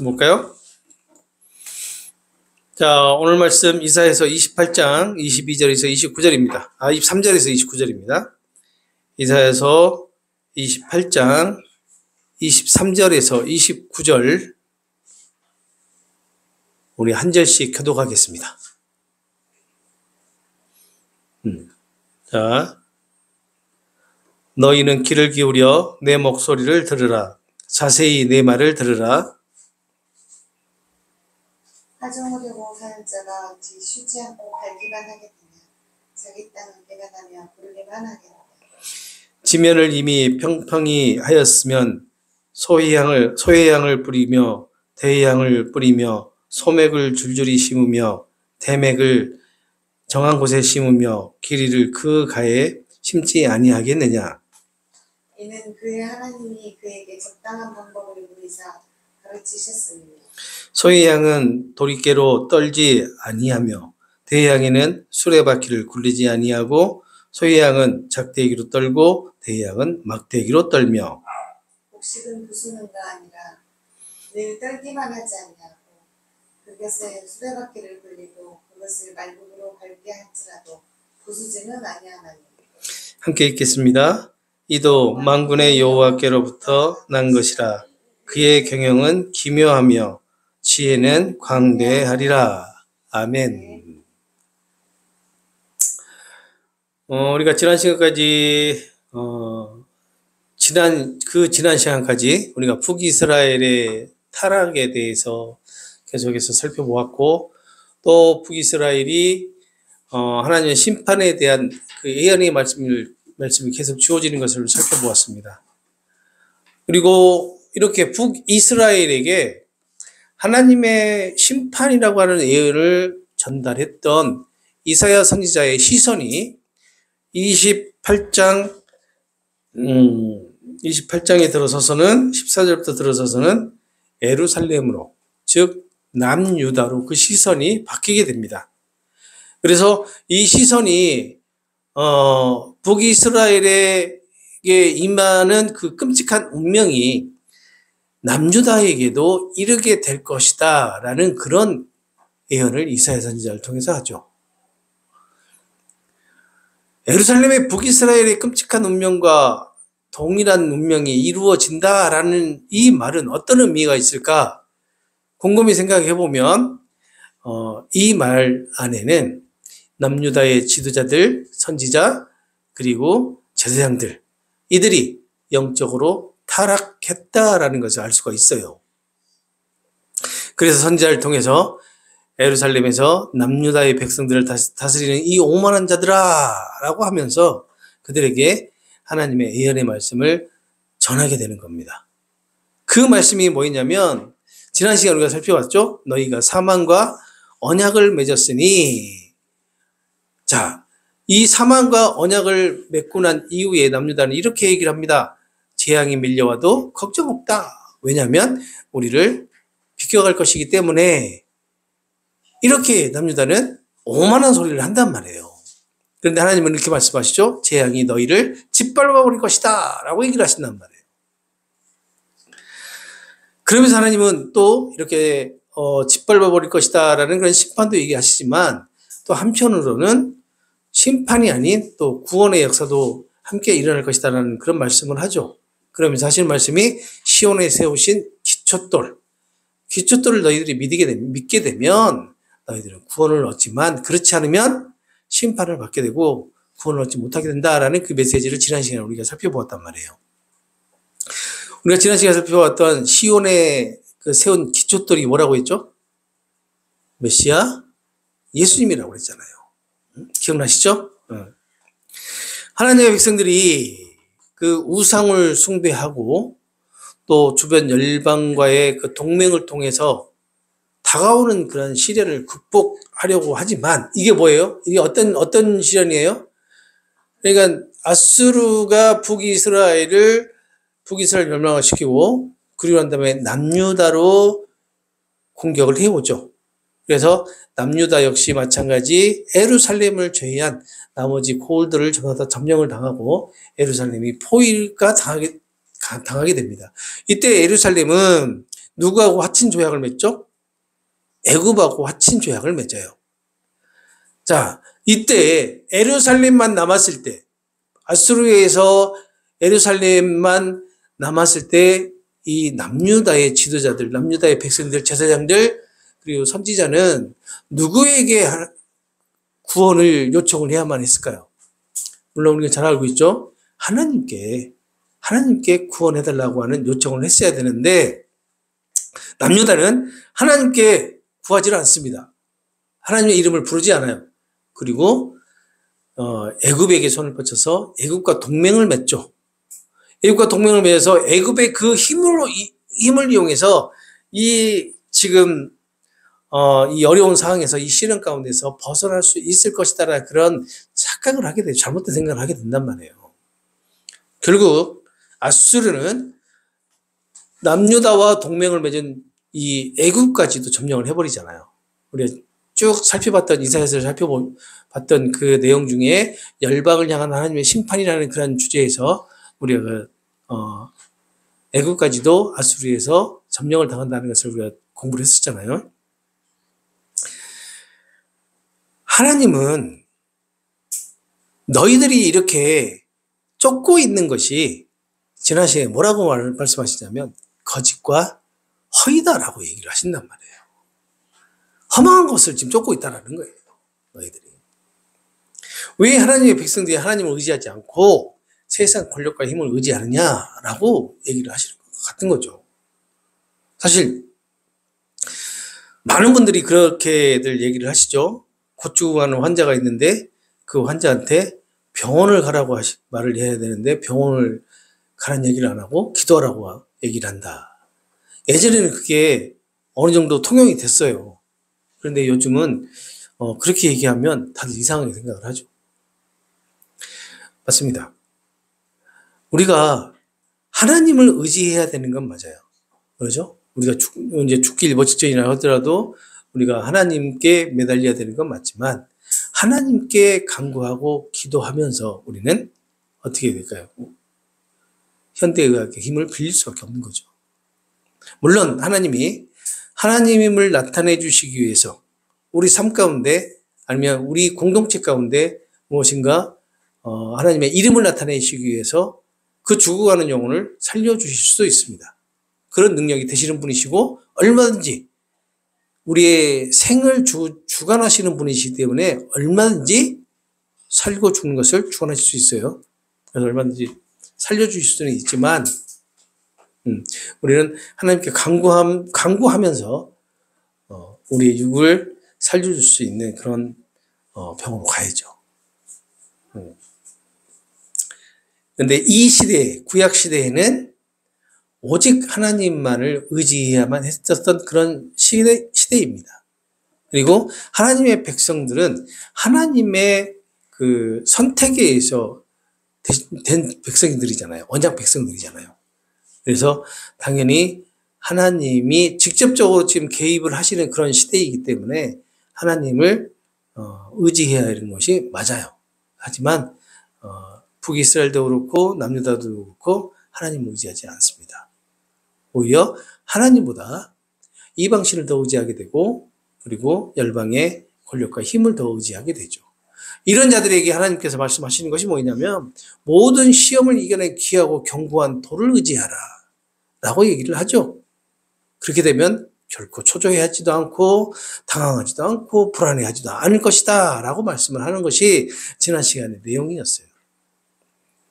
볼까요? 자, 오늘 말씀 이사야서 28장 22절에서 29절입니다. 23절에서 29절입니다. 이사야서 28장 23절에서 29절 우리 한 절씩 교독하겠습니다. 자, 너희는 귀를 기울여 내 목소리를 들으라. 자세히 내 말을 들으라. 하정우려고 사는 자가 어찌 쉬지 않고 갈기만 하겠느냐. 자기 땅은 배가 부르기만 하겠느냐. 지면을 이미 평평히 하였으면 소해양을 뿌리며 대해양을 뿌리며 소맥을 줄줄이 심으며 대맥을 정한 곳에 심으며 기리를 그 가에 심지 아니하겠느냐. 이는 그의 하나님이 그에게 적당한 방법을 보이사 가르치셨습니다. 소의 양은 도리깨로 떨지 아니하며 대양에는 수레바퀴를 굴리지 아니하고 소의 양은 작대기로 떨고 대양은 막대기로 떨며 곡식은 부수는가 아니라 늘 떨기만 하지 아니하고 그것에 수레바퀴를 굴리고 그것을 말국으로 밟게 할지라도 부수지는 아니하나니. 함께 읽겠습니다. 이도 만군의 여호와께로부터 난 것이라. 그의 경영은 기묘하며 지혜는 광대하리라. 아멘. 우리가 지난 시간까지 지난 시간까지 우리가 북이스라엘의 타락에 대해서 계속해서 살펴보았고, 또 북이스라엘이 하나님의 심판에 대한 그 예언의 말씀이 계속 주어지는 것을 살펴보았습니다. 그리고 이렇게 북이스라엘에게 하나님의 심판이라고 하는 예언을 전달했던 이사야 선지자의 시선이 28장에 들어서서는 14절부터 들어서서는 예루살렘으로, 즉 남유다로 그 시선이 바뀌게 됩니다. 그래서 이 시선이 북이스라엘에게 임하는 그 끔찍한 운명이 남유다에게도 이르게 될 것이다 라는 그런 예언을 이사야 선지자를 통해서 하죠. 예루살렘의 북이스라엘의 끔찍한 운명과 동일한 운명이 이루어진다라는 이 말은 어떤 의미가 있을까? 곰곰이 생각해보면 이 말 안에는 남유다의 지도자들, 선지자, 그리고 제사장들, 이들이 영적으로 타락했다라는 것을 알 수가 있어요. 그래서 선지자를 통해서 예루살렘에서 남유다의 백성들을 다스리는 이 오만한 자들아 라고 하면서 그들에게 하나님의 예언의 말씀을 전하게 되는 겁니다. 그 말씀이 뭐였냐면 지난 시간에 우리가 살펴봤죠. 너희가 사망과 언약을 맺었으니, 자, 이 사망과 언약을 맺고 난 이후에 남유다는 이렇게 얘기를 합니다. 재앙이 밀려와도 걱정 없다. 왜냐하면 우리를 비껴갈 것이기 때문에. 이렇게 남유다는 오만한 소리를 한단 말이에요. 그런데 하나님은 이렇게 말씀하시죠. 재앙이 너희를 짓밟아 버릴 것이다 라고 얘기를 하신단 말이에요. 그러면서 하나님은 또 이렇게 짓밟아 버릴 것이다 라는 그런 심판도 얘기하시지만, 또 한편으로는 심판이 아닌 또 구원의 역사도 함께 일어날 것이다 라는 그런 말씀을 하죠. 그러면서 하시는 말씀이 시온에 세우신 기초돌을 너희들이 믿게 되면 너희들은 구원을 얻지만 그렇지 않으면 심판을 받게 되고 구원을 얻지 못하게 된다라는 그 메시지를 지난 시간에 우리가 살펴보았단 말이에요. 우리가 지난 시간에 살펴봤던 시온에 그 세운 기초돌이 뭐라고 했죠? 메시아 예수님이라고 했잖아요. 기억나시죠? 하나님의 백성들이 그 우상을 숭배하고 또 주변 열방과의 그 동맹을 통해서 다가오는 그런 시련을 극복하려고 하지만, 이게 뭐예요? 이게 어떤 시련이에요? 그러니까 아수르가 북이스라엘을 멸망을 시키고, 그리고 난 다음에 남유다로 공격을 해오죠. 그래서 남유다 역시 마찬가지 예루살렘을 제외한 나머지 고을들을 전부 다 점령을 당하고 예루살렘이 포위가 당하게 됩니다. 이때 예루살렘은 누구하고 화친 조약을 맺죠? 애굽하고 화친 조약을 맺어요. 자, 이때 예루살렘만 남았을 때, 아수르에서 예루살렘만 남았을 때 이 남유다의 지도자들, 남유다의 백성들, 제사장들, 그리고 선지자는 누구에게 구원을 요청을 해야만 했을까요? 물론 우리가 잘 알고 있죠. 하나님께 구원해달라고 하는 요청을 했어야 되는데 남유다는 하나님께 구하지 않습니다. 하나님의 이름을 부르지 않아요. 그리고 애굽에게 손을 뻗쳐서 애굽과 동맹을 맺죠. 애굽과 동맹을 맺어서 애굽의 그 힘을 이용해서 지금 이 어려운 상황에서 이 시련 가운데서 벗어날 수 있을 것이다라는 그런 착각을 하게 돼요. 잘못된 생각을 하게 된단 말이에요. 결국 아수르는 남유다와 동맹을 맺은 이 애굽까지도 점령을 해버리잖아요. 우리가 쭉 살펴봤던 이사야서를 살펴봤던 그 내용 중에 열방을 향한 하나님의 심판이라는 그런 주제에서 우리가 애굽까지도 아수르에서 점령을 당한다는 것을 우리가 공부를 했었잖아요. 하나님은 너희들이 이렇게 쫓고 있는 것이 지난 시간에 뭐라고 말씀하시냐면 거짓과 허위다라고 얘기를 하신단 말이에요. 허망한 것을 지금 쫓고 있다는 거예요. 너희들이. 왜 하나님의 백성들이 하나님을 의지하지 않고 세상 권력과 힘을 의지하느냐라고 얘기를 하시는 것 같은 거죠. 사실 많은 분들이 그렇게들 얘기를 하시죠. 곧 죽어가는 환자가 있는데 그 환자한테 병원을 가라고 말을 해야 되는데 병원을 가라는 얘기를 안 하고 기도하라고 얘기를 한다. 예전에는 그게 어느 정도 통용이 됐어요. 그런데 요즘은 그렇게 얘기하면 다들 이상하게 생각을 하죠. 맞습니다. 우리가 하나님을 의지해야 되는 건 맞아요. 그렇죠? 우리가 이제 죽기 일보 직전이라 하더라도 우리가 하나님께 매달려야 되는 건 맞지만 하나님께 간구하고 기도하면서 우리는 어떻게 해야 될까요? 현대의학의 힘을 빌릴 수밖에 없는 거죠. 물론 하나님을 나타내 주시기 위해서 우리 삶 가운데 아니면 우리 공동체 가운데 무엇인가 하나님의 이름을 나타내시기 위해서 그 죽어가는 영혼을 살려주실 수도 있습니다. 그런 능력이 되시는 분이시고 얼마든지 우리의 생을 주관하시는 분이시기 때문에 얼마든지 살고 죽는 것을 주관하실 수 있어요. 그래서 얼마든지 살려주실 수는 있지만 우리는 하나님께 간구하면서 우리의 육을 살려줄 수 있는 그런 병으로 가야죠. 그런데 이 시대, 구약 시대에는 오직 하나님만을 의지해야만 했었던 그런 시대입니다. 그리고 하나님의 백성들은 하나님의 그 선택에 의해서 된 백성들이잖아요. 언약 백성들이잖아요. 그래서 당연히 하나님이 직접적으로 지금 개입을 하시는 그런 시대이기 때문에 하나님을 의지해야 하는 것이 맞아요. 하지만 북이스라엘도 그렇고 남유다도 그렇고 하나님을 의지하지 않습니다. 오히려 하나님보다 이방신을 더 의지하게 되고 그리고 열방의 권력과 힘을 더 의지하게 되죠. 이런 자들에게 하나님께서 말씀하시는 것이 뭐냐면 모든 시험을 이겨낸 귀하고 견고한 돌을 의지하라 라고 얘기를 하죠. 그렇게 되면 결코 초조해하지도 않고 당황하지도 않고 불안해하지도 않을 것이다 라고 말씀을 하는 것이 지난 시간의 내용이었어요.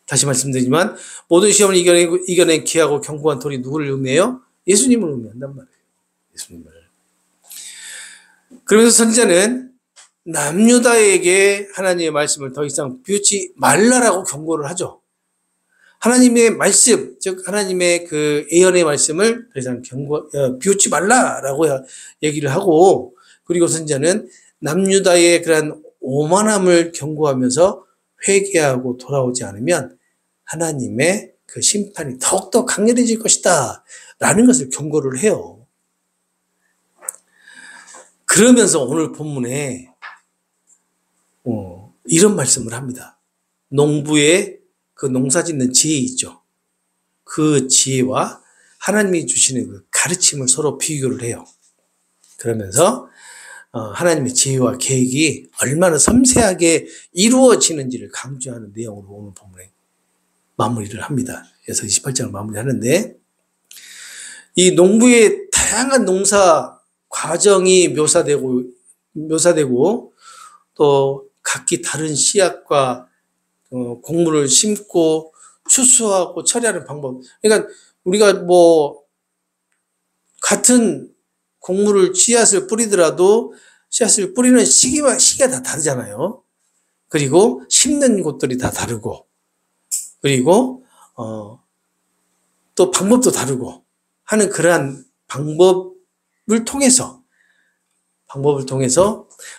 다시 말씀드리지만 모든 시험을 이겨낸 귀하고 견고한 돌이 누구를 의미해요? 예수님을 의미한단 말이에요. 예수님을. 그러면서 선지자는 남유다에게 하나님의 말씀을 더 이상 비웃지 말라라고 경고를 하죠. 하나님의 말씀, 즉 하나님의 그 예언의 말씀을 더 이상 비웃지 말라라고 얘기를 하고 그리고 선지자는 남유다의 그런 오만함을 경고하면서 회개하고 돌아오지 않으면 하나님의 그 심판이 더욱더 강렬해질 것이다 라는 것을 경고를 해요. 그러면서 오늘 본문에 이런 말씀을 합니다. 농부의 그 농사 짓는 지혜 있죠. 그 지혜와 하나님이 주시는 그 가르침을 서로 비교를 해요. 그러면서 하나님의 지혜와 계획이 얼마나 섬세하게 이루어지는지를 강조하는 내용으로 오늘 본문에 마무리를 합니다. 그래서 28장을 마무리하는데, 이 농부의 다양한 농사 과정이 묘사되고 또 각기 다른 씨앗과 곡물을 심고 추수하고 처리하는 방법. 그러니까 우리가 뭐 같은 곡물을 씨앗을 뿌리더라도 씨앗을 뿌리는 시기가 다 다르잖아요. 그리고 심는 곳들이 다 다르고, 그리고 또 방법도 다르고 하는 그러한 방법을 통해서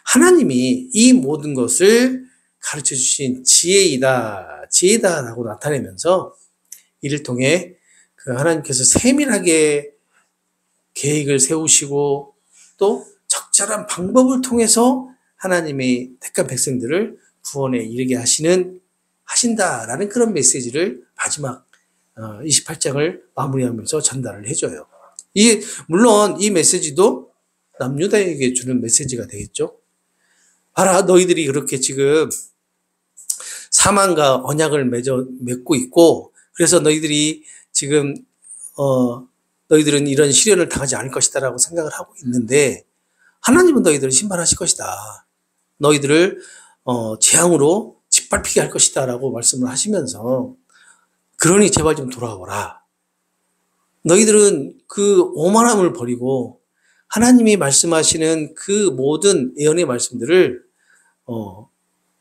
하나님이 이 모든 것을 가르쳐 주신 지혜다라고 나타내면서 이를 통해 그 하나님께서 세밀하게 계획을 세우시고 또 적절한 방법을 통해서 하나님의 택한 백성들을 구원에 이르게 하신다라는 그런 메시지를 마지막 28장을 마무리하면서 전달을 해줘요. 물론 이 메시지도 남유다에게 주는 메시지가 되겠죠. 봐라, 너희들이 그렇게 지금 사망과 언약을 맺고 있고, 그래서 너희들이 지금 너희들은 이런 시련을 당하지 않을 것이다라고 생각을 하고 있는데, 하나님은 너희들을 심판하실 것이다. 너희들을 재앙으로 짓밟히게 할 것이다라고 말씀을 하시면서, 그러니 제발 좀 돌아오라. 너희들은 그 오만함을 버리고 하나님이 말씀하시는 그 모든 예언의 말씀들을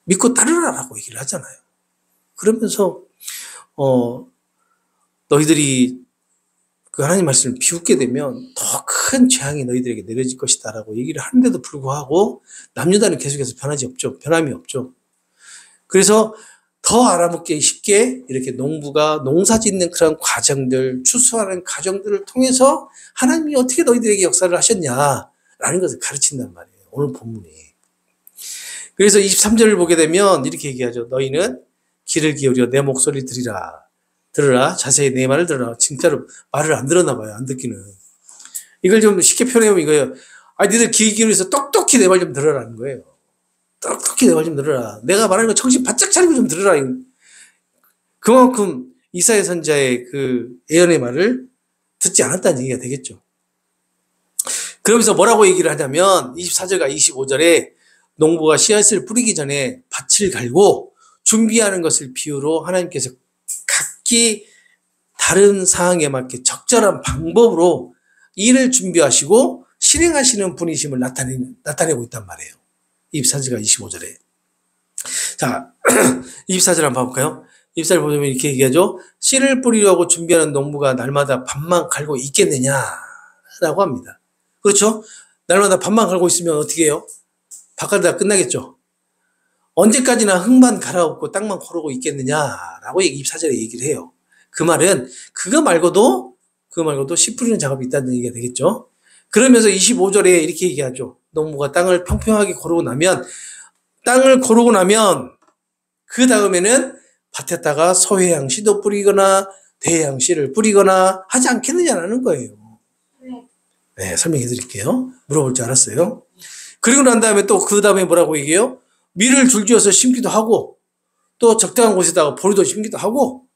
믿고 따르라라고 얘기를 하잖아요. 그러면서 너희들이 그 하나님 말씀을 비웃게 되면 더 큰 재앙이 너희들에게 내려질 것이다라고 얘기를 하는데도 불구하고 남유다는 계속해서 변함이 없죠. 그래서 더 알아먹기 쉽게 이렇게 농부가 농사 짓는 그런 과정들, 추수하는 과정들을 통해서 하나님이 어떻게 너희들에게 역사를 하셨냐라는 것을 가르친단 말이에요. 오늘 본문이. 그래서 23절을 보게 되면 이렇게 얘기하죠. 너희는 귀를 기울여 내 목소리를 들으라. 자세히 내 말을 들으라. 진짜로 말을 안 들었나 봐요. 안 듣기는. 이걸 좀 쉽게 표현해보면 이거예요. 니들 귀 기울여서 똑똑히 내 말 좀 들으라는 거예요. 똑똑히 내 말 좀 들으라. 내가 말하는 거 정신 바짝 차리고 좀 들으라. 그만큼 이사야 선지자의 그 예언의 말을 듣지 않았다는 얘기가 되겠죠. 그러면서 뭐라고 얘기를 하냐면 24절과 25절에 농부가 씨앗을 뿌리기 전에 밭을 갈고 준비하는 것을 비유로 하나님께서 각기 다른 상황에 맞게 적절한 방법으로 일을 준비하시고 실행하시는 분이심을 나타내고 있단 말이에요. 24절과 25절에. 자, 24절 한번 봐볼까요? 24절 보면 이렇게 얘기하죠. 씨를 뿌리려고 준비하는 농부가 날마다 밭만 갈고 있겠느냐라고 합니다. 그렇죠? 날마다 밭만 갈고 있으면 어떻게 해요? 밭 갈다가 끝나겠죠? 언제까지나 흙만 갈아엎고 땅만 고르고 있겠느냐라고 24절에 얘기를 해요. 그 말은 그거 말고도 씨 뿌리는 작업이 있다는 얘기가 되겠죠. 그러면서 25절에 이렇게 얘기하죠. 농부가 땅을 평평하게 고르고 나면 그 다음에는 밭에다가 소해양 씨도 뿌리거나 대해양 씨를 뿌리거나 하지 않겠느냐라는 거예요. 네, 설명해 드릴게요. 물어볼 줄 알았어요. 그리고 난 다음에 또 그 다음에 뭐라고 얘기해요? 밀을 줄지어서 심기도 하고 또 적당한 곳에다가 보리도 심기도 하고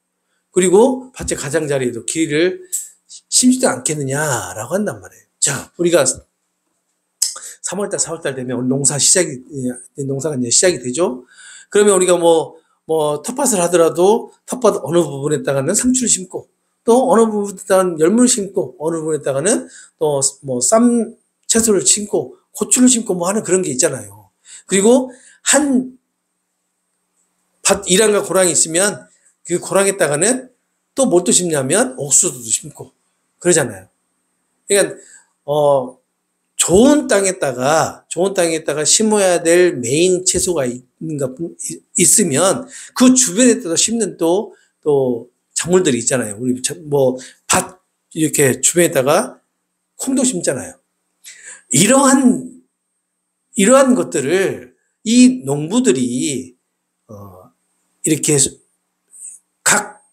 그리고 밭의 가장자리에도 길을 심지도 않겠느냐라고 한단 말이에요. 자, 우리가 3월달, 4월달 되면 우리 농사가 이제 시작이 되죠. 그러면 우리가 텃밭을 하더라도 텃밭 어느 부분에다가는 상추를 심고 또 어느 부분에다가는 열무를 심고 어느 부분에다가는 또 쌈 채소를 심고 고추를 심고 하는 그런 게 있잖아요. 그리고 한 밭 일환과 고랑이 있으면 그 고랑에다가는 또 뭘 또 심냐면 옥수수도 심고 그러잖아요. 그러니까 좋은 땅에다가 심어야 될 메인 채소가 있으면 그 주변에다가 심는 또 작물들이 있잖아요. 우리 밭 이렇게 주변에다가 콩도 심잖아요. 이러한 것들을 이 농부들이 이렇게 각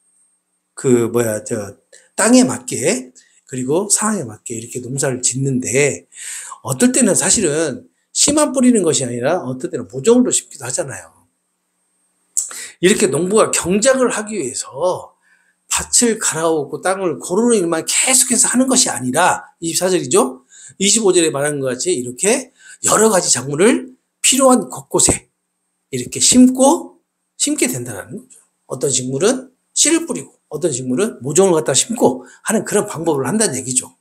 땅에 맞게 그리고 상황에 맞게 이렇게 농사를 짓는데, 어떨 때는 사실은 씨만 뿌리는 것이 아니라 어떨 때는 모종으로 심기도 하잖아요. 이렇게 농부가 경작을 하기 위해서 밭을 갈아엎고 땅을 고르는 일만 계속해서 하는 것이 아니라, 24절이죠? 25절에 말한 것 같이 이렇게 여러 가지 작물을 필요한 곳곳에 이렇게 심게 된다는 거죠. 어떤 식물은 씨를 뿌리고 어떤 식물은 모종을 갖다 심고 하는 그런 방법을 한다는 얘기죠.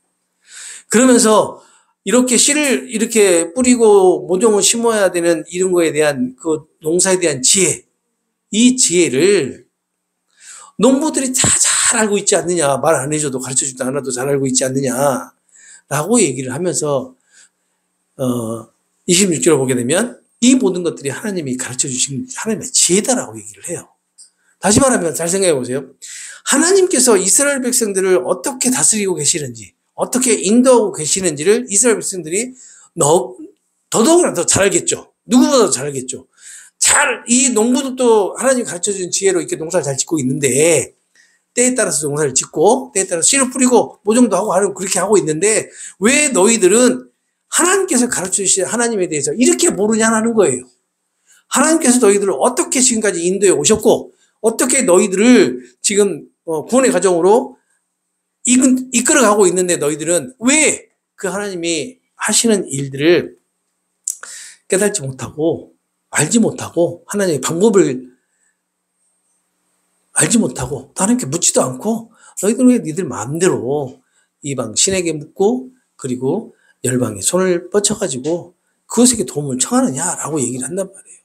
그러면서 이렇게 씨를 이렇게 뿌리고 모종을 심어야 되는 이런 거에 대한 그 농사에 대한 지혜, 이 지혜를 농부들이 다 잘 알고 있지 않느냐, 말 안 해줘도 가르쳐주지도 않아도 잘 알고 있지 않느냐라고 얘기를 하면서 26절을 보게 되면 이 모든 것들이 하나님이 가르쳐 주신 하나님의 지혜다라고 얘기를 해요. 다시 말하면 잘 생각해 보세요. 하나님께서 이스라엘 백성들을 어떻게 다스리고 계시는지, 어떻게 인도하고 계시는지를 이스라엘 백성들이 더더욱이나 더 잘 알겠죠. 누구보다도 잘 알겠죠. 이 농부들도 하나님이 가르쳐 준 지혜로 이렇게 농사를 잘 짓고 있는데, 때에 따라서 농사를 짓고 때에 따라서 씨를 뿌리고 모종도 하고 하는 그렇게 하고 있는데, 왜 너희들은 하나님께서 가르쳐 주신 하나님에 대해서 이렇게 모르냐는 거예요. 하나님께서 너희들을 어떻게 지금까지 인도해 오셨고 어떻게 너희들을 지금 구원의 과정으로 이끌어가고 있는데, 너희들은 왜 그 하나님이 하시는 일들을 깨닫지 못하고 알지 못하고 하나님의 방법을 알지 못하고 또 하나님께 묻지도 않고 너희들은 왜 니들 마음대로 이방 신에게 묻고 그리고 열방에 손을 뻗쳐가지고 그것에게 도움을 청하느냐라고 얘기를 한단 말이에요.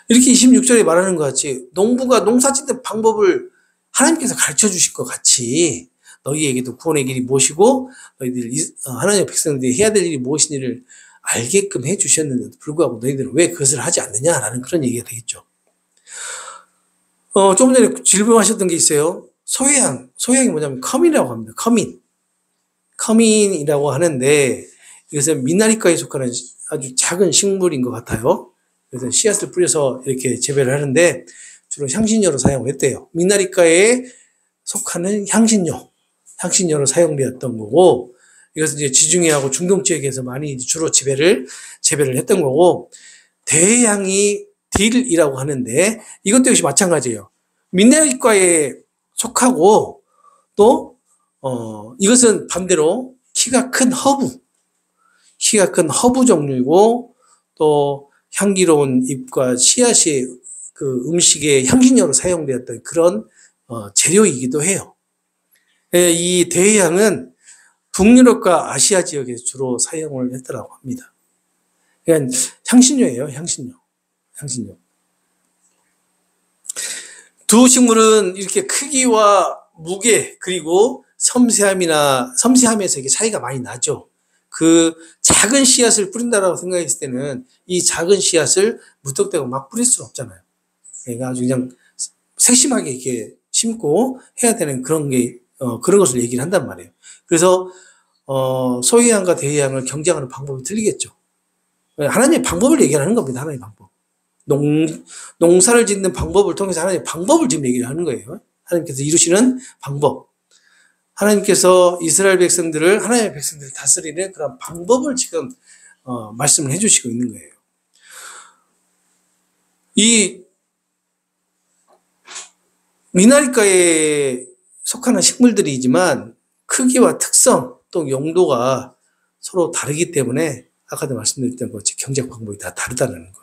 이렇게 26절에 말하는 것 같이 농부가 농사 짓는 방법을 하나님께서 가르쳐 주실 것 같이 너희에게도 구원의 길이 무엇이고 너희들 하나님의 백성들이 해야 될 일이 무엇인지를 알게끔 해 주셨는데도 불구하고 너희들은 왜 그것을 하지 않느냐라는 그런 얘기가 되겠죠. 좀 전에 질문하셨던 게 있어요. 소향이 뭐냐면 커민이라고 합니다. 커민이라고 하는데 이것은 미나리과에 속하는 아주 작은 식물인 것 같아요. 그래서 씨앗을 뿌려서 이렇게 재배를 하는데 주로 향신료로 사용을 했대요. 미나리과에 속하는 향신료로 사용되었던 거고, 이것은 이제 지중해하고 중동 지역에서 많이 주로 재배를 했던 거고, 대향이 딜이라고 하는데 이것도 역시 마찬가지예요. 미나리과에 속하고 또 이것은 반대로 키가 큰 허브 종류이고 또 향기로운 잎과 씨앗이 그 음식의 향신료로 사용되었던 그런 재료이기도 해요. 이 대향은 북유럽과 아시아 지역에서 주로 사용을 했더라고 합니다. 그러니까 향신료예요, 향신료. 두 식물은 이렇게 크기와 무게 그리고 섬세함에서 이게 차이가 많이 나죠. 그 작은 씨앗을 뿌린다라고 생각했을 때는 이 작은 씨앗을 무턱대고 막 뿌릴 수는 없잖아요. 그러니까 아주 그냥 세심하게 이렇게 심고 해야 되는 그런 것을 얘기를 한단 말이에요. 그래서 소희향과 대희향을 경쟁하는 방법이 틀리겠죠. 하나님의 방법을 얘기하는 겁니다. 하나님의 방법. 농사를 짓는 방법을 통해서 하나님의 방법을 지금 얘기를 하는 거예요. 하나님께서 이루시는 방법. 하나님께서 이스라엘 백성들을, 하나님의 백성들을 다스리는 그런 방법을 지금 말씀을 해주시고 있는 거예요. 이 미나리과에 속하는 식물들이지만 크기와 특성 또 용도가 서로 다르기 때문에 아까도 말씀드렸던 것처럼 경작 방법이 다 다르다는 거.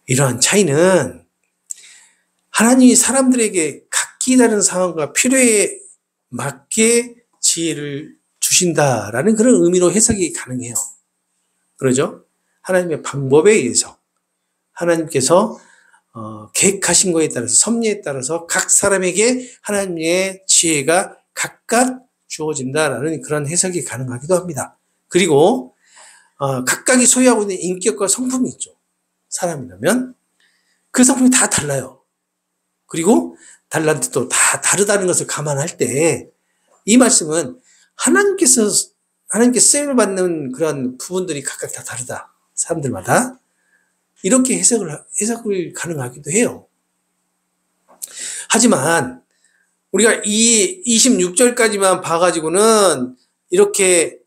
이러한 차이는 하나님이 사람들에게 각기 다른 상황과 필요에 맞게 지혜를 주신다라는 그런 의미로 해석이 가능해요. 그러죠? 하나님의 방법에 의해서 하나님께서 계획하신 거에 따라서 섭리에 따라서 각 사람에게 하나님의 지혜가 각각 주어진다라는 그런 해석이 가능하기도 합니다. 그리고 각각이 소유하고 있는 인격과 성품이 있죠. 사람이라면 그 성품이 다 달라요. 그리고 달란트 또 다 다르다는 것을 감안할 때 이 말씀은 하나님께 쓰임을 받는 그런 부분들이 각각 다 다르다. 사람들마다 이렇게 해석을 가능하기도 해요. 하지만 우리가 이 26절까지만 봐가지고는 이렇게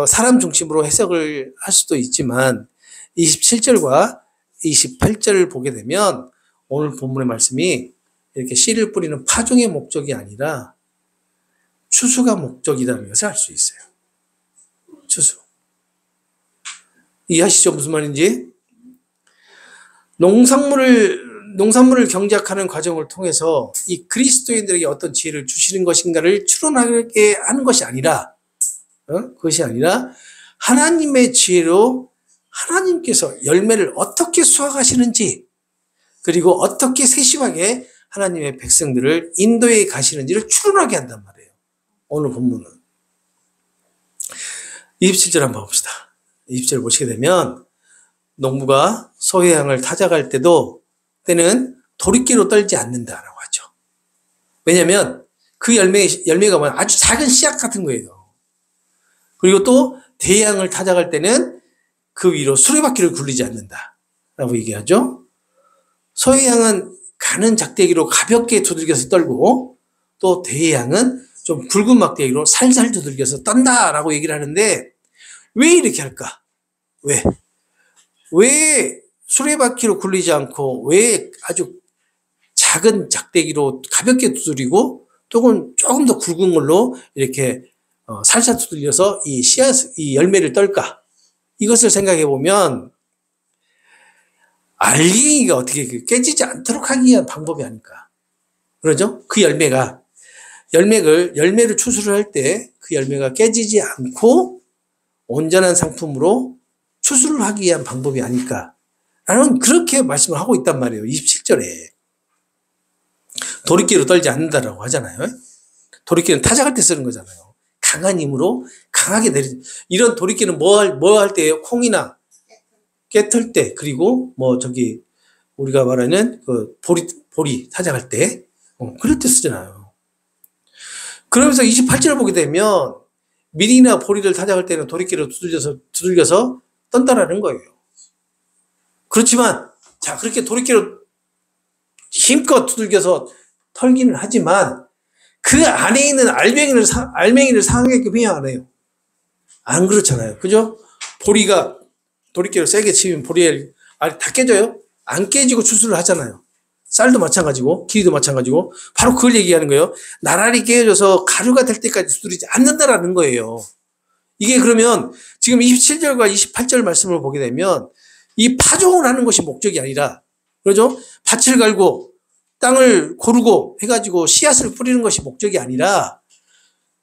사람 중심으로 해석을 할 수도 있지만 27절과 28절을 보게 되면 오늘 본문의 말씀이 이렇게 씨를 뿌리는 파종의 목적이 아니라 추수가 목적이라는 것을 알 수 있어요. 추수. 이해하시죠? 무슨 말인지? 농산물을 경작하는 과정을 통해서 이 그리스도인들에게 어떤 지혜를 주시는 것인가를 추론하게 하는 것이 아니라, 그것이 아니라 하나님의 지혜로 하나님께서 열매를 어떻게 수확하시는지, 그리고 어떻게 세심하게 하나님의 백성들을 인도해 가시는지를 추론하게 한단 말이에요. 오늘 본문은. 27절 한번 봅시다. 20절 보시게 되면 농부가 소의 양을 타작할 때는 도리끼로 떨지 않는다라고 하죠. 왜냐하면 그 열매가 뭐냐? 아주 작은 씨앗 같은 거예요. 그리고 또 대양을 타작할 때는 그 위로 수레바퀴를 굴리지 않는다라고 얘기하죠. 소의 양은 가는 작대기로 가볍게 두들겨서 떨고 또 대양은 좀 굵은 막대기로 살살 두들겨서 떤다라고 얘기를 하는데 왜 이렇게 할까? 왜 수레바퀴로 굴리지 않고 왜 아주 작은 작대기로 가볍게 두드리고 또는 조금 더 굵은 걸로 이렇게 살살 두들려서 이 열매를 떨까? 이것을 생각해 보면 알갱이가 어떻게 깨지지 않도록 하기 위한 방법이 아닐까? 그러죠? 그 열매를 추수를 할 때 그 열매가 깨지지 않고 온전한 상품으로 추수를 하기 위한 방법이 아닐까라는 그렇게 말씀을 하고 있단 말이에요. 27절에. 도리끼로 떨지 않는다라고 하잖아요. 도리끼는 타작할 때 쓰는 거잖아요. 강한 힘으로 강하게 이런 도리끼는 뭐 할 때예요? 콩이나 깨털 때, 그리고 우리가 말하는 그 보리 타작할 때, 그럴 때 쓰잖아요. 그러면서 28절을 보게 되면 밀이나 보리를 타작할 때는 도리끼로 두들겨서 떤다라는 거예요. 그렇지만 그렇게 도리끼로 힘껏 두들겨서 털기는 하지만 그 안에 있는 알맹이를 상하게끔 해야 안 해요. 안 그렇잖아요. 그죠? 보리가 도리끼로 세게 치면 보리에 알이 다 깨져요? 안 깨지고 추수를 하잖아요. 쌀도 마찬가지고 기리도 마찬가지고 바로 그걸 얘기하는 거예요. 나란히 깨어져서 가루가 될 때까지 두드리지 않는다라는 거예요. 이게 그러면 지금 27절과 28절 말씀을 보게 되면 이 파종을 하는 것이 목적이 아니라, 그러죠? 밭을 갈고 땅을 고르고 해가지고 씨앗을 뿌리는 것이 목적이 아니라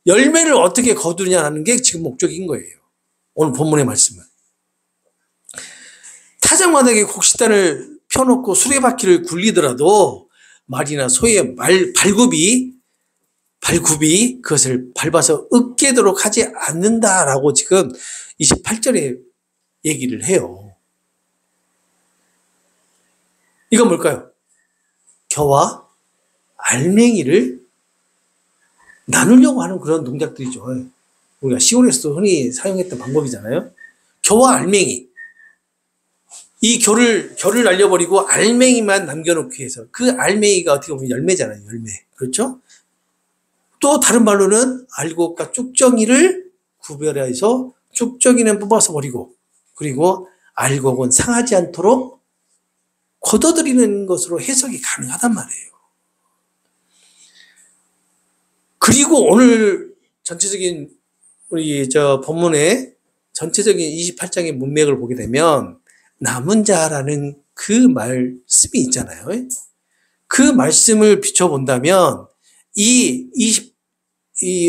열매를 어떻게 거두냐는 게 지금 목적인 거예요. 오늘 본문의 말씀은. 타작마당에 곡식단을 펴놓고 수레바퀴를 굴리더라도 말이나 소의 발굽이 그것을 밟아서 으깨도록 하지 않는다라고 지금 28절에 얘기를 해요. 이건 뭘까요? 겨와 알맹이를 나누려고 하는 그런 동작들이죠. 우리가 시골에서도 흔히 사용했던 방법이잖아요. 겨와 알맹이. 이 겨를 날려버리고 알맹이만 남겨놓기 위해서, 그 알맹이가 어떻게 보면 열매잖아요. 열매. 그렇죠? 또 다른 말로는 알곡과 쭉정이를 구별해서 쭉정이는 뽑아서 버리고, 그리고 알곡은 상하지 않도록 걷어들이는 것으로 해석이 가능하단 말이에요. 그리고 오늘 전체적인 우리 본문의 전체적인 28장의 문맥을 보게 되면 남은 자라는 그 말씀이 있잖아요. 그 말씀을 비춰본다면 이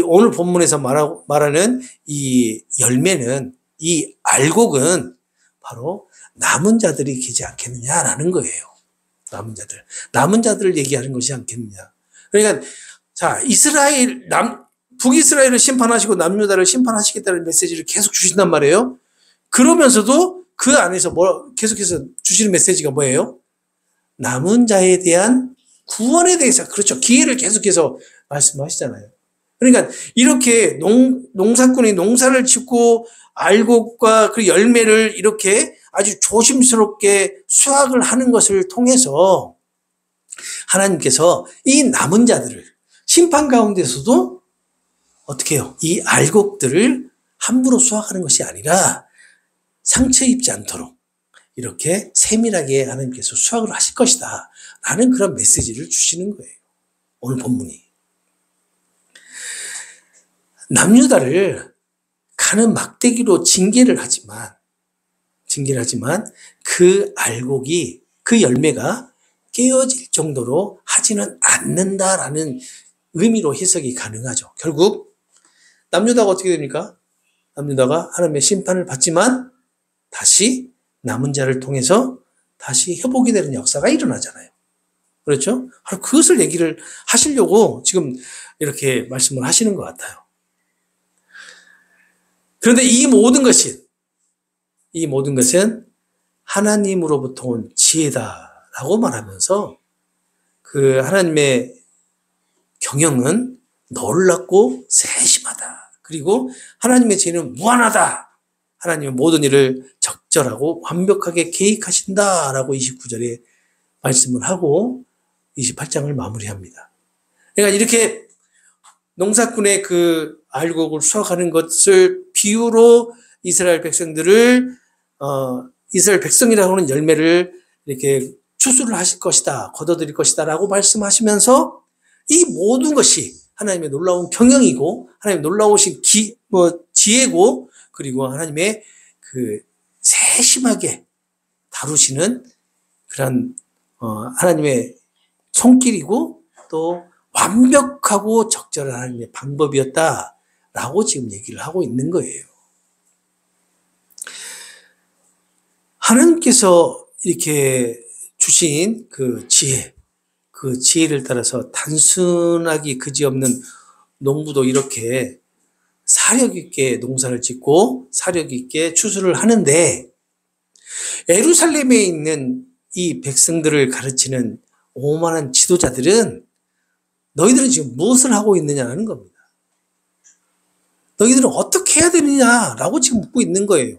오늘 본문에서 말하는 이 열매는, 이 알곡은 바로 남은 자들이 계지 않겠느냐라는 거예요. 남은 자들을 얘기하는 것이 않겠느냐. 그러니까 북이스라엘을 심판하시고 남유다를 심판하시겠다는 메시지를 계속 주신단 말이에요. 그러면서도 그 안에서 계속해서 주시는 메시지가 뭐예요? 남은 자에 대한 구원에 대해서, 그렇죠. 기회를 계속해서 말씀하시잖아요. 그러니까 이렇게 농사꾼이 농사를 짓고 알곡과 그 열매를 이렇게 아주 조심스럽게 수확을 하는 것을 통해서 하나님께서 이 남은 자들을 심판 가운데서도 어떻게 해요? 이 알곡들을 함부로 수확하는 것이 아니라 상처 입지 않도록 이렇게 세밀하게 하나님께서 수확을 하실 것이다 라는 그런 메시지를 주시는 거예요. 오늘 본문이. 남유다를 가는 막대기로 징계를 하지만 그 알곡이, 그 열매가 깨어질 정도로 하지는 않는다라는 의미로 해석이 가능하죠. 결국 남유다가 어떻게 됩니까? 남유다가 하나님의 심판을 받지만 다시 남은 자를 통해서 다시 회복이 되는 역사가 일어나잖아요. 그렇죠? 바로 그것을 얘기를 하시려고 지금 이렇게 말씀을 하시는 것 같아요. 그런데 이 모든 것은 하나님으로부터 온 지혜다라고 말하면서 그 하나님의 경영은 놀랍고 세심하다. 그리고 하나님의 지혜는 무한하다. 하나님은 모든 일을 적절하고 완벽하게 계획하신다라고 29절에 말씀을 하고 28장을 마무리합니다. 그러니까 이렇게 농사꾼의 그 알곡을 수확하는 것을 비유로 이스라엘 백성들을 이스라엘 백성이라고 하는 열매를 이렇게 추수를 하실 것이다, 거둬들일 것이다라고 말씀하시면서 이 모든 것이 하나님의 놀라운 경영이고 하나님의 놀라우신 지혜고 그리고 하나님의 그 세심하게 다루시는 그런 하나님의 손길이고 또 완벽하고 적절한 하나님의 방법이었다라고 지금 얘기를 하고 있는 거예요. 하나님께서 이렇게 주신 그 지혜를 따라서 단순하기 그지없는 농부도 이렇게 사력 있게 농사를 짓고 사력 있게 추수를 하는데 예루살렘에 있는 이 백성들을 가르치는 오만한 지도자들은 너희들은 지금 무엇을 하고 있느냐는 겁니다. 너희들은 어떻게 해야 되느냐라고 지금 묻고 있는 거예요.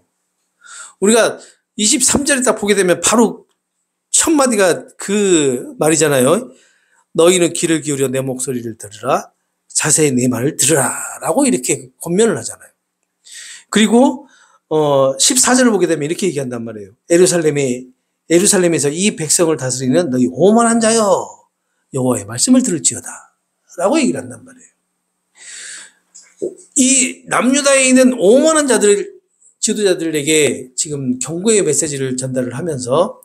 우리가 23절에 딱 보게 되면 바로 첫 마디가 그 말이잖아요. 너희는 귀를 기울여 내 목소리를 들으라. 자세히 내 말을 들으라. 라고 이렇게 권면을 하잖아요. 그리고 14절을 보게 되면 이렇게 얘기한단 말이에요. 예루살렘에서 이 백성을 다스리는 너희 오만한 자여 여호와의 말씀을 들을지어다. 라고 얘기를 한단 말이에요. 이 남유다에 있는 오만한 지도자들에게 지금 경고의 메시지를 전달을 하면서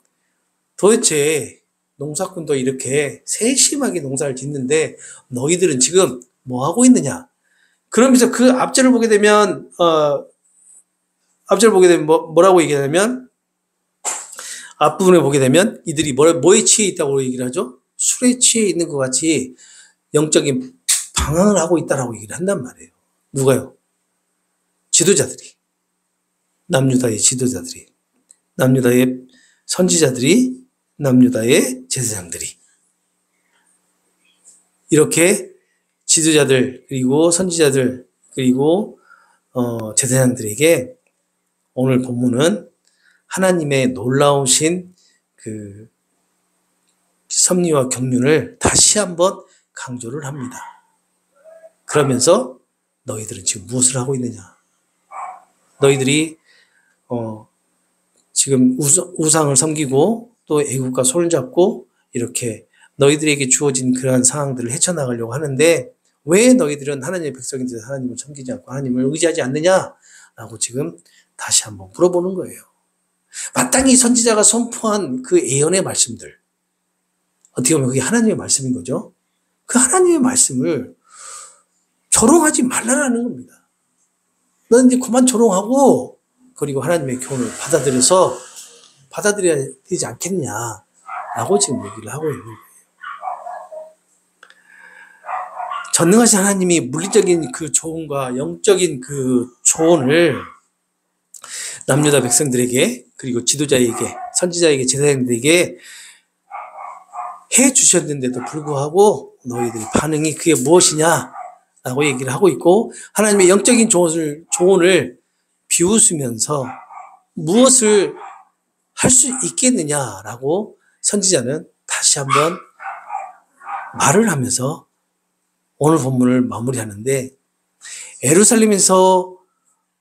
도대체 농사꾼도 이렇게 세심하게 농사를 짓는데 너희들은 지금 뭐 하고 있느냐? 그러면서 그 앞절을 보게 되면 뭐라고 얘기하냐면 앞부분에 보게 되면 이들이 뭐에 취해 있다고 얘기를 하죠? 술에 취해 있는 것 같이 영적인 방황을 하고 있다라고 얘기를 한단 말이에요. 누가요? 지도자들이. 남유다의 지도자들이. 남유다의 선지자들이. 남유다의 제사장들이. 이렇게 지도자들 그리고 선지자들 그리고 제사장들에게 오늘 본문은 하나님의 놀라우신 그 섭리와 경륜을 다시 한번 강조를 합니다. 그러면서 너희들은 지금 무엇을 하고 있느냐? 너희들이 지금 우상을 섬기고 또 애국과 손을 잡고 이렇게 너희들에게 주어진 그러한 상황들을 헤쳐나가려고 하는데 왜 너희들은 하나님의 백성인데 하나님을 섬기지 않고 하나님을 의지하지 않느냐라고 지금 다시 한번 물어보는 거예요. 마땅히 선지자가 선포한 그 예언의 말씀들 어떻게 보면 그게 하나님의 말씀인 거죠. 그 하나님의 말씀을 조롱하지 말라라는 겁니다. 너는 이제 그만 조롱하고 그리고 하나님의 교훈을 받아들여야 되지 않겠냐라고 지금 얘기를 하고 있는 거예요. 전능하신 하나님이 물리적인 그 조언과 영적인 그 조언을 남유다 백성들에게 그리고 지도자에게 선지자에게 제사장들에게 해 주셨는데도 불구하고 너희들의 반응이 그게 무엇이냐라고 얘기를 하고 있고 하나님의 영적인 조언을 비웃으면서 무엇을 할 수 있겠느냐라고 선지자는 다시 한번 말을 하면서 오늘 본문을 마무리하는데, 예루살렘에서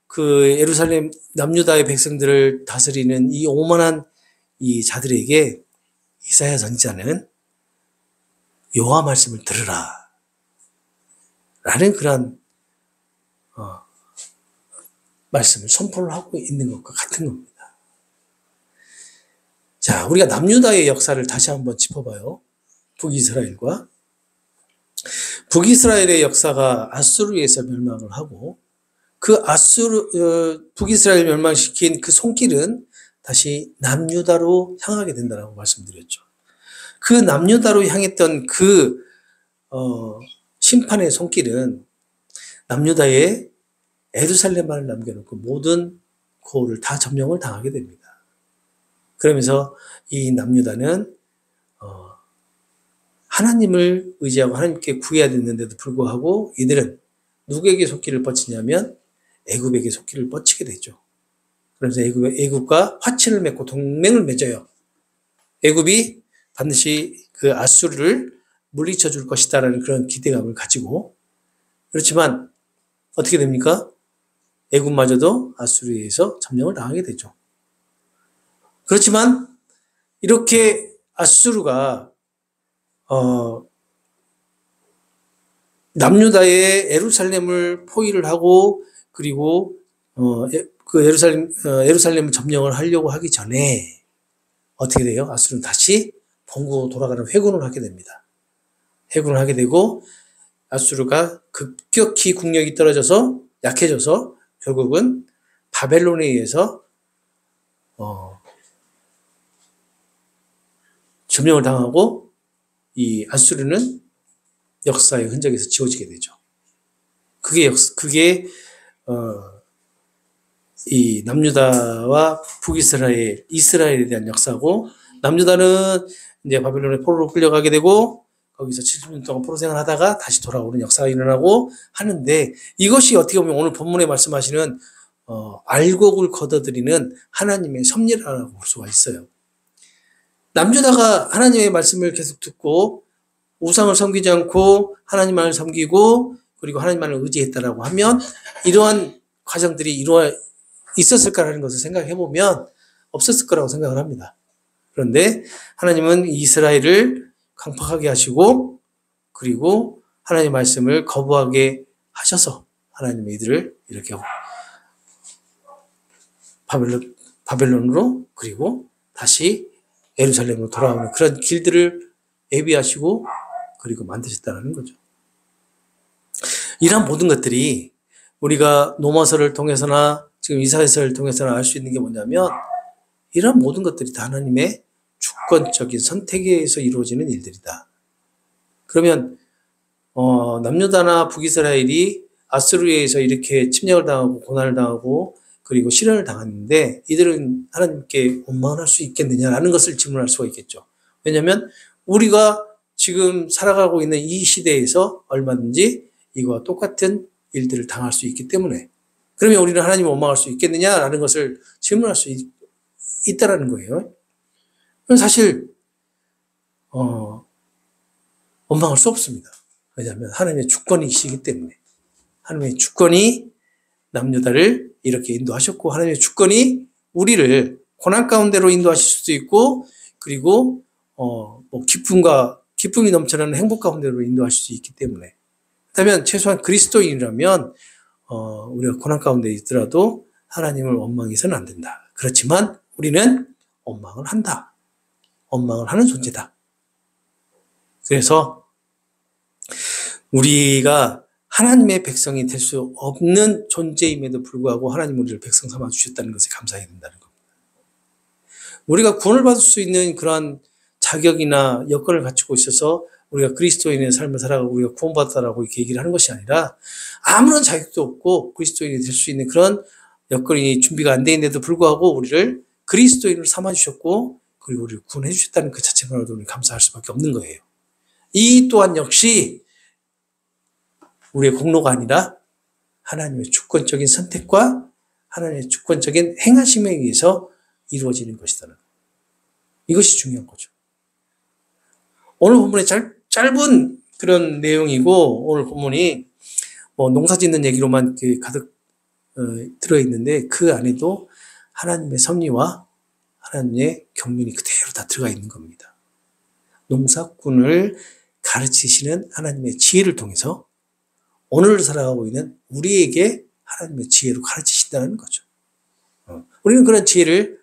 그 예루살렘 남유다의 백성들을 다스리는 이 오만한 이 자들에게 이사야 선지자는 여호와 말씀을 들으라 라는 그런 말씀을 선포를 하고 있는 것과 같은 겁니다. 자, 우리가 남유다의 역사를 다시 한번 짚어봐요. 북이스라엘과 북이스라엘의 역사가 아수르에서 멸망을 하고, 그 북이스라엘 멸망시킨 그 손길은 다시 남유다로 향하게 된다고 말씀드렸죠. 그 남유다로 향했던 그 심판의 손길은 남유다의 예루살렘만을 남겨놓고 모든 고을을 다 점령을 당하게 됩니다. 그러면서 이 남유다는 하나님을 의지하고 하나님께 구해야 됐는데도 불구하고 이들은 누구에게 손길을 뻗치냐면 애굽에게 손길을 뻗치게 되죠. 그래서 애굽과 화친을 맺고 동맹을 맺어요. 애굽이 반드시 그 아수르를 물리쳐 줄 것이다라는 그런 기대감을 가지고, 그렇지만 어떻게 됩니까? 애굽마저도 아수르에 의해서 점령을 당하게 되죠. 그렇지만 이렇게 아수르가 남유다의 예루살렘을 포위를 하고, 그리고 그 예루살렘을 점령을 하려고 하기 전에 어떻게 돼요? 아수르는 다시 본국으로 돌아가는 회군을 하게 됩니다. 회군을 하게 되고, 아수르가 급격히 국력이 떨어져서 약해져서 결국은 바벨론에 의해서 점령을 당하고, 이 아수르는 역사의 흔적에서 지워지게 되죠. 그게 이 남유다와 북이스라엘, 이스라엘에 대한 역사고, 남유다는 이제 바벨론의 포로로 끌려가게 되고 거기서 70년 동안 포로 생활하다가 다시 돌아오는 역사가 일어나고 하는데, 이것이 어떻게 보면 오늘 본문에 말씀하시는 알곡을 걷어들이는 하나님의 섭리라고 볼 수가 있어요. 남유다가 하나님의 말씀을 계속 듣고 우상을 섬기지 않고 하나님만을 섬기고 그리고 하나님만을 의지했다라고 하면 이러한 과정들이 있었을까라는 것을 생각해 보면 없었을 거라고 생각을 합니다. 그런데 하나님은 이스라엘을 강팍하게 하시고, 그리고 하나님의 말씀을 거부하게 하셔서 하나님의 이들을 이렇게 바벨론으로, 그리고 다시 예루살렘으로 돌아오는 그런 길들을 예비하시고 그리고 만드셨다는 거죠. 이러한 모든 것들이 우리가 로마서를 통해서나 지금 이사야서를 통해서나 알 수 있는 게 뭐냐면, 이런 모든 것들이 다 하나님의 주권적인 선택에 의해서 이루어지는 일들이다. 그러면 남유다나 북이스라엘이 아수르에 의해서 이렇게 침략을 당하고 고난을 당하고 그리고 시련을 당했는데 이들은 하나님께 원망할 수 있겠느냐라는 것을 질문할 수가 있겠죠. 왜냐하면 우리가 지금 살아가고 있는 이 시대에서 얼마든지 이거와 똑같은 일들을 당할 수 있기 때문에, 그러면 우리는 하나님을 원망할 수 있겠느냐라는 것을 질문할 수 있다라는 거예요. 사실 원망할 수 없습니다. 왜냐하면 하나님의 주권이시기 때문에. 하나님의 주권이 남유다를 이렇게 인도하셨고, 하나님의 주권이 우리를 고난 가운데로 인도하실 수도 있고, 그리고 기쁨이 넘쳐나는 행복 가운데로 인도하실 수 있기 때문에. 그렇다면 최소한 그리스도인이라면 우리가 고난 가운데 있더라도 하나님을 원망해서는 안 된다. 그렇지만 우리는 원망을 한다. 원망을 하는 존재다. 그래서 우리가 하나님의 백성이 될 수 없는 존재임에도 불구하고 하나님 우리를 백성 삼아 주셨다는 것에 감사해야 된다는 겁니다. 우리가 구원을 받을 수 있는 그러한 자격이나 여건을 갖추고 있어서 우리가 그리스도인의 삶을 살아가고 우리가 구원받았다라고 이렇게 얘기를 하는 것이 아니라, 아무런 자격도 없고 그리스도인이 될 수 있는 그런 여건이 준비가 안 돼 있는데도 불구하고 우리를 그리스도인으로 삼아주셨고 그리고 우리를 구원해 주셨다는 그 자체만으로도 우리는 감사할 수밖에 없는 거예요. 이 또한 역시 우리의 공로가 아니라 하나님의 주권적인 선택과 하나님의 주권적인 행하심에 의해서 이루어지는 것이다. 이것이 중요한 거죠. 오늘 본문의 짧은 그런 내용이고, 오늘 본문이 뭐 농사 짓는 얘기로만 이렇게 가득 들어있는데 그 안에도 하나님의 섭리와 하나님의 경륜이 그대로 다 들어가 있는 겁니다. 농사꾼을 가르치시는 하나님의 지혜를 통해서 오늘 살아가고 있는 우리에게 하나님의 지혜로 가르치신다는 거죠. 우리는 그런 지혜를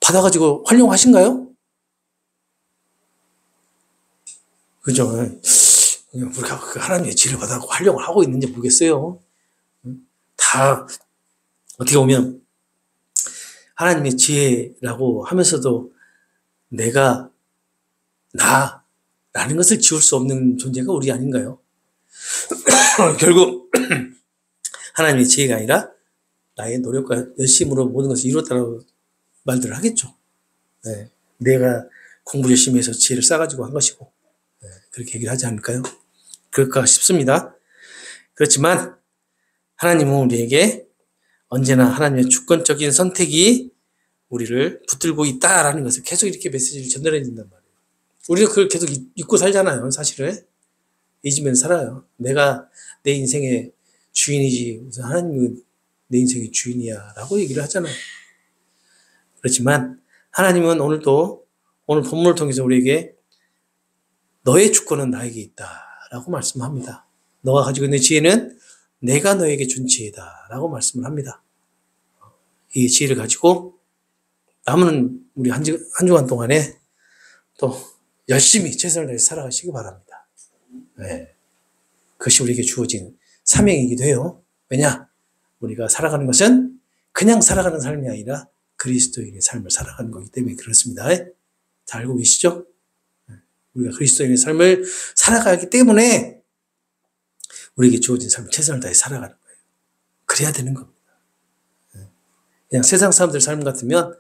받아가지고 활용하신가요? 그죠? 우리가 하나님의 지혜를 받아 활용을 하고 있는지 모르겠어요. 다 어떻게 보면 하나님의 지혜라고 하면서도 내가 나라는 것을 지울 수 없는 존재가 우리 아닌가요? 결국 하나님의 지혜가 아니라 나의 노력과 열심으로 모든 것을 이뤘다라고 말들을 하겠죠. 네. 내가 공부 열심히 해서 지혜를 쌓아가지고 한 것이고, 네. 그렇게 얘기를 하지 않을까요? 그럴까 싶습니다. 그렇지만 하나님은 우리에게 언제나 하나님의 주권적인 선택이 우리를 붙들고 있다라는 것을 계속 이렇게 메시지를 전달해 준단 말이에요. 우리가 그걸 계속 잊고 살잖아요. 사실은 잊으면서 살아요. 내가 내 인생의 주인이지 무슨 하나님은 내 인생의 주인이야 라고 얘기를 하잖아요. 그렇지만 하나님은 오늘도 오늘 본문을 통해서 우리에게 너의 주권은 나에게 있다 라고 말씀합니다. 너가 가지고 있는 지혜는 내가 너에게 준 지혜다 라고 말씀을 합니다. 이 지혜를 가지고 남은 우리 한 주간 동안에 또 열심히 최선을 다해 살아가시기 바랍니다. 네. 그것이 우리에게 주어진 사명이기도 해요. 왜냐? 우리가 살아가는 것은 그냥 살아가는 삶이 아니라 그리스도인의 삶을 살아가는 거기 때문에 그렇습니다. 잘 알고 계시죠? 우리가 그리스도인의 삶을 살아가기 때문에 우리에게 주어진 삶을 최선을 다해 살아가는 거예요. 그래야 되는 겁니다. 그냥 세상 사람들 삶 같으면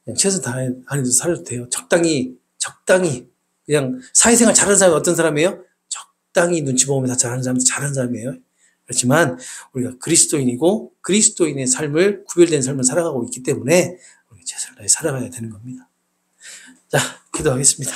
그냥 최선 다해도 살아도 돼요. 적당히 그냥 사회생활 잘하는 사람이 어떤 사람이에요? 적당히 눈치 보면서 잘하는 사람도 잘하는 사람이에요. 그렇지만 우리가 그리스도인이고 그리스도인의 삶을 구별된 삶을 살아가고 있기 때문에 우리가 최선을 다해 살아가야 되는 겁니다. 자, 기도하겠습니다.